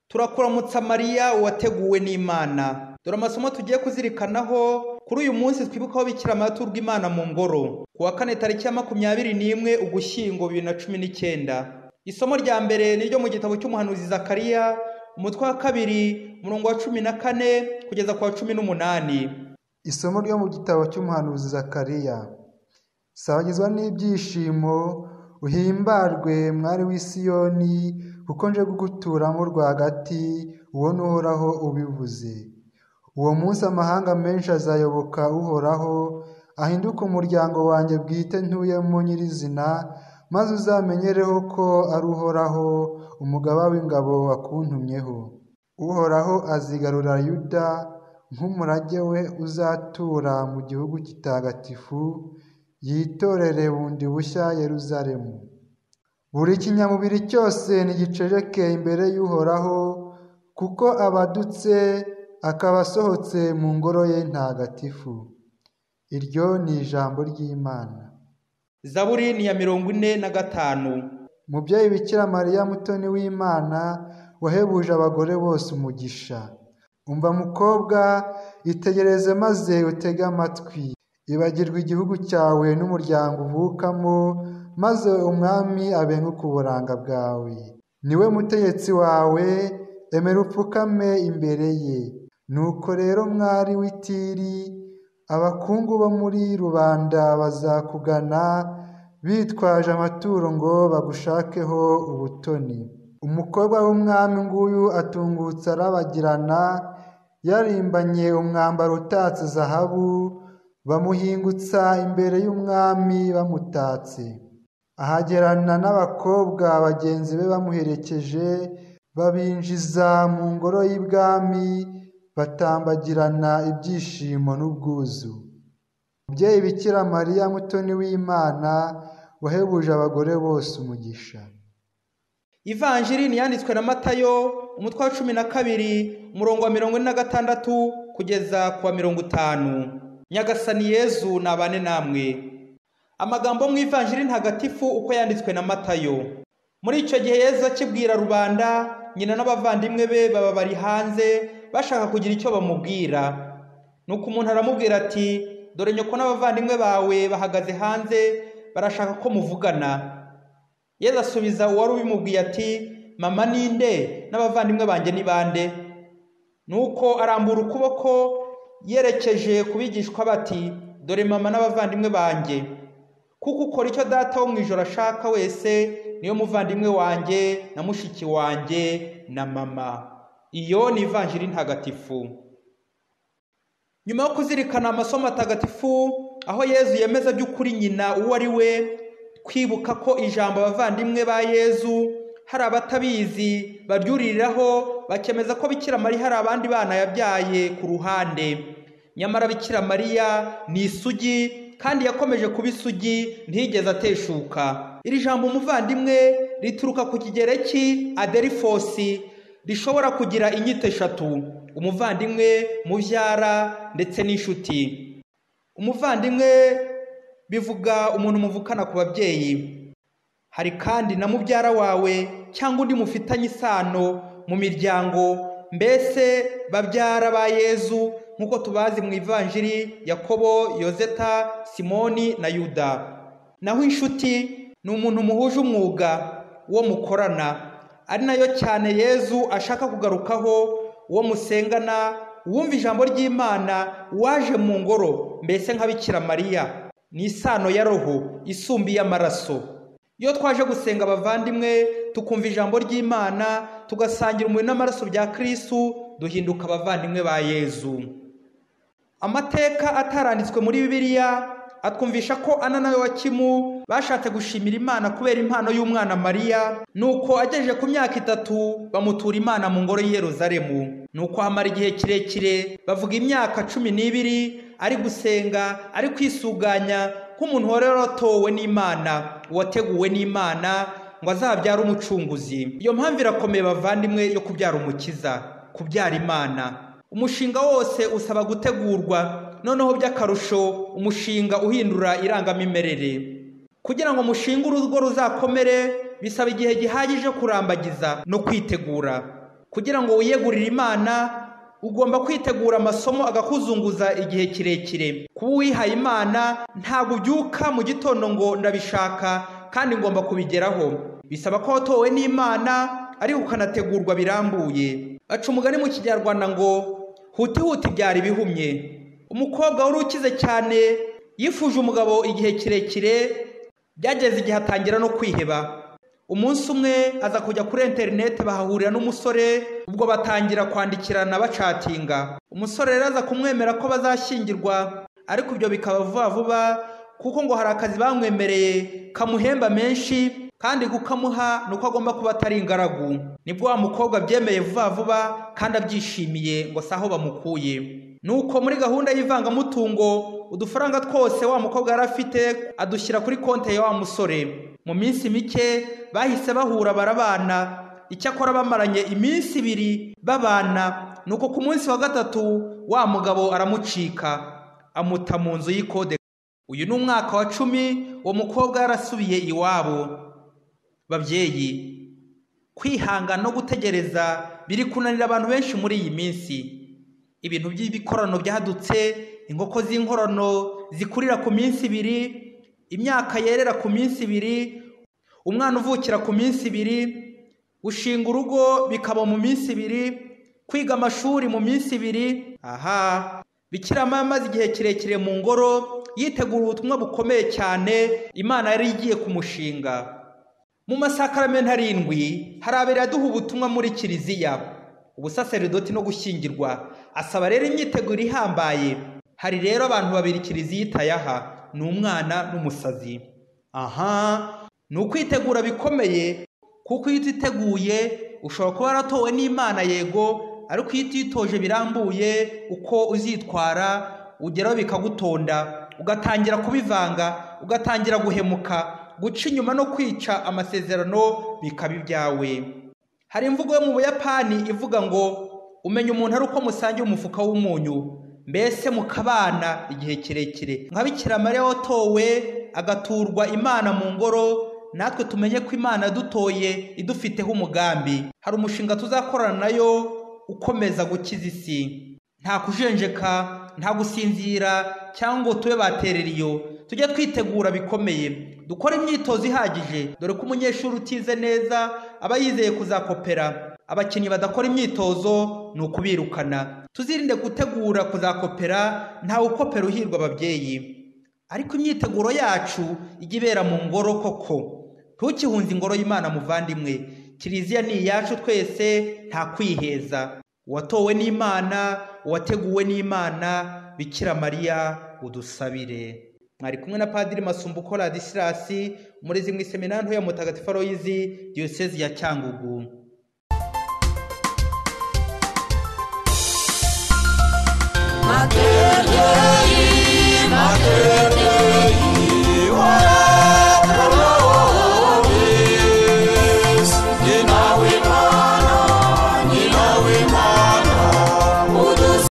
Turakuramutsa Mariya wateguwe n'Imana. Dore amasomo tugiye kuzirikanaho kuri uyu munsi twibukaho Bikira Mariya aturwa Imana mu ngoro kuwa 4 tariki ya 21 Ugushyingo 2019. Isomo rya mbere ni ryo mu gitabo cy'umuhanuzi Zakariya umutwe wa 2 umurongo wa 14 kugeza ku wa 18. Isomo ryo mu gitabo cy'umuhanuzi Zakariya. Sabagizwa n'ibyishimo uhimbarwe mwari w'Isiyoni kuko nje guguturamo rwagati uwo n'Uhoraho ubivuze. Uwo munsi amahanga menshi azayoboka Uhoraho, ahinduka umuryango wanjye bwite ntuyemo nyirizina, maze uzamenyereho ko ari Uhoraho umugaba w'ingabo wakuntumyeho. Uhoraho azigarura Yuda nk'umurage we uzatura mu gihugu kitagatifu, yitorere bundi bushya Yeruzalemu. Buri kinyamubiri cyose nigiceceke imbere y'Uhoraho, kuko abadutse akaba asohotse mu ngoro ye ntagatifu. Iryo ni ijambo ry'Imana. Zaburi ni ya 45. Mubyeyi Bikira Mariya mutoni w'Imana, wahebuje abagore bose umugisha. Umva mukobwa, itegereze maze utege amatwi. Ibagirwa igihugu cyawe n'umuryango uvukamo, maze umwami abenguke uburanga bwawe. Niwe mutegetsi wawe, emera upfukame imbere ye. Nuko rero mwari w'Itiri, abakungu bo muri rubanda bazakugana, bitwaje amaturo ngo bagushakeho ubutoni. Umukobwa w'umwami nguyu atungutse arabagirana, yarimbanye umwambaro utatse zahabu, bamuhingutsa imbere y'umwami bamutatse. Ahagerana n'abakobwa bagenzi be bamuherekeje, babinjiza mu ngoro y'ibwami, batambagirana ibyishimo n'ubwuzu. Mubyeyi Bikira Mariya mutoni w'Imana, wahebuje abagore bose umugisha. Ivanjiri ni yanditswe na Matayo umutwe wa 12 umurongo wa 46 kugeza ku wa 50. Nyagasani Yezu nabane namwe. Amagambo mu Ivanjiri ntagatifu uko yanditswe na Matayo. Muri icyo gihe Yezu akibwira rubanda, nyina n'abavandimwe be baba bari hanze bashaka kugira icyo bamubwira. Nuko umuntu aramubwira ati, dore nyoko n'abavandimwe bawe bahagaze hanze barashaka ko muvugana. Yezu asubiza uwari ubimubwiye ati, mama ninde n'abavandimwe banjye ni bande? Nuko arambura ukuboko yerekeje kubigishwa bati, dore mama n'abavandimwe banjye. Kuko ukora icyo data wo mu ijoro ashaka wese, niyo muvandimwe wanjye na mushiki wanjye na mama. Iyo ni Ivanjiri ntagatifu. Nyuma yo kuzirikana amasomo atagatifu aho Yezu yemeza by'ukuri nyina uwo ari we, kwibuka ko ijambo abavandimwe ba Yezu hari abatabizi baryuririraho bakemeza ko Bikira Mariya hari abandi bana yabyaye ku ruhande. Nyamara Bikira Mariya ni isugi, kandi yakomeje kuba isugi ntigeze ateshuka. Iri jambo umuvandimwe rituruka ku kigereki aderifosi, rishobora kugira inyito 3: umuvandimwe, mubyara ndetse n'inshuti. Umuvandimwe bivuga umuntu muvukana ku babyeyi. Hari kandi na mubyara wawe cyangwa undi mufitanye isano mu miryango, mbese babyara ba Yezu nkuko tubazi mu Ivanjiri: Yakobo, Yozeta, Simoni na Yuda. Naho inshuti ni umuntu muhuje umwuga, uwo mukorana, ari nayo cyane Yezu ashaka kugarukaho, uwo musengana, uwumva ijambo ry'Imana, waje mu ngoro, mbese nka Bikira Mariya. Ni isano ya roho isumbiye amaraso. Iyo twaje gusenga abavandimwe, tukumva ijambo ry'Imana, tugasangira umubiri n'amaraso bya Kristo, duhinduka abavandimwe ba Yezu. Amateka ataranditswe muri Bibiliya atwumvisha ko Ana na Yowakimu bashatse gushimira Imana kubera impano y'umwana Mariya, nuko agejeje ku myaka 3 bamutura Imana mu ngoro y'i Yeruzalemu. Nuko hamara igihe kirekire, bavuga imyaka 12 ari gusenga, ari kwisuganya nk'umuntu wari waratowe n'Imana, wateguwe n'Imana ngo azabyara umucunguzi. Iyo mpamvu irakomeye bavandimwe yo kubyara umukiza, kubyara Imana. Umushinga wose usaba gutegurwa, noneho by'akarusho umushinga uhindura irangamimerere. Kugira ngo umushinga urugo ruzakomere bisaba igihe gihagije kurambagiza no kwitegura. Kugira ngo wiyegurire Imana ugomba kwitegura amasomo agakuzunguza igihe kirekire. Kuba wihaye Imana ntabwo ubyuka mu gitondo ngo ndabishaka kandi ngomba kubigeraho. Bisaba ko watowe n'Imana ariko ukanategurwa birambuye. Baca umugani mu Kinyarwanda ngo huti huti byari bihumye. Umukobwa wari ukize cyane yifuje umugabo igihe kirekire, byageze igihe atangira no kwiheba. Umunsi umwe aza kujya kuri interineti bahahurira n'umusore, ubwo batangira kwandikirana bacatinga. Umusore rero aza kumwemera ko bazashyingirwa, ariko ibyo bikaba vuba vuba kuko ngo hari akazi bamwemereye kamuhemba menshi kandi kukamuha nuko agomba kuba atari ingaragu. Nibwo wa mukobwa byemeye vuba vuba kandi abyishimiye ngo saho bamukuye. Nuko muri gahunda y'ivangamutungo udufaranga twose wa mukobwa yari afite adushyira kuri konti ya wa musore. Mu minsi mike bahise bahura barabana. Icyakora bamaranye iminsi 2 babana, nuko ku munsi wa 3 wa mugabo aramucika amuta mu nzu y'ikode. Uyu ni umwaka wa 10 uwo mukobwa yarasubiye iwabo. Babyeyi, kwihangana no gutegereza biri kunanira abantu benshi muri iyi minsi. Ibintu by'ibikorano byadutse, inkoko z'inkorano zikurira ku minsi 2, imyaka yerera ku minsi 2, umwana uvukira ku minsi 2, gushinga urugo bikaba mu minsi 2, kwiga amashuri mu minsi 2. Bikira Mariya amaze igihe kirekire mu ngoro yitegura ubutumwa bukomeye cyane Imana yari igiye kumushinga. Mu masakaramentu 7 harabera aduha ubutumwa muri kiliziya, ubusaseridoti no gushyingirwa. Asaba rero imyiteguro ihambaye. Hari rero abantu 2 kiliziya itayaha, ni umwana n'umusazi. Ni ukwitegura bikomeye, kuko iyo utiteguye ushobora kuba waratowe n'Imana yego, ariko iyo utitoje birambuye uko uzitwara ugeraho bikagutonda, ugatangira kubivanga, ugatangira guhemuka, guca inyuma no kwica amasezerano bikaba ibyawe. Hari imvugo yo mu Buyapani ivuga ngo umenya umuntu ari uko musangiye umufuka w'umunyu. Mbese mukabana igihe kirekire nka Bikira Mariya watowe agaturwa Imana mu ngoro, natwe tumenye ko Imana dutoye idufiteho umugambi. Hari umushinga tuzakorana nayo ukomeza gukiza isi. Nta kujenjeka, nta gusinzira cyangwa tube baterera iyo. Tujya twitegura bikomeye, dukora imyitozo ihagije, dore ko umunyeshuri utize neza aba yizeye kuzakopera. Abakinnyi badakora imyitozo ni ukubirukana. Tuzirinde gutegura kuzakopera, ntawe ukopera uhirwa ababyeyi. Ariko imyiteguro yacu ijya ibera mu ngoro koko. Ntukihunze ingoro y'Imana muvandimwe. Kiliziya ni iyacu twese, nta kwiheza. Uwatowe n'Imana, uwateguwe n'Imana, Bikira Mariya udusabire. Mwari kumwe na Padiri Masumbuko Ladislas, umurezi mu iseminari ya Mutagatifu Aloyizi, Diyosezi ya Cyangugu. Materi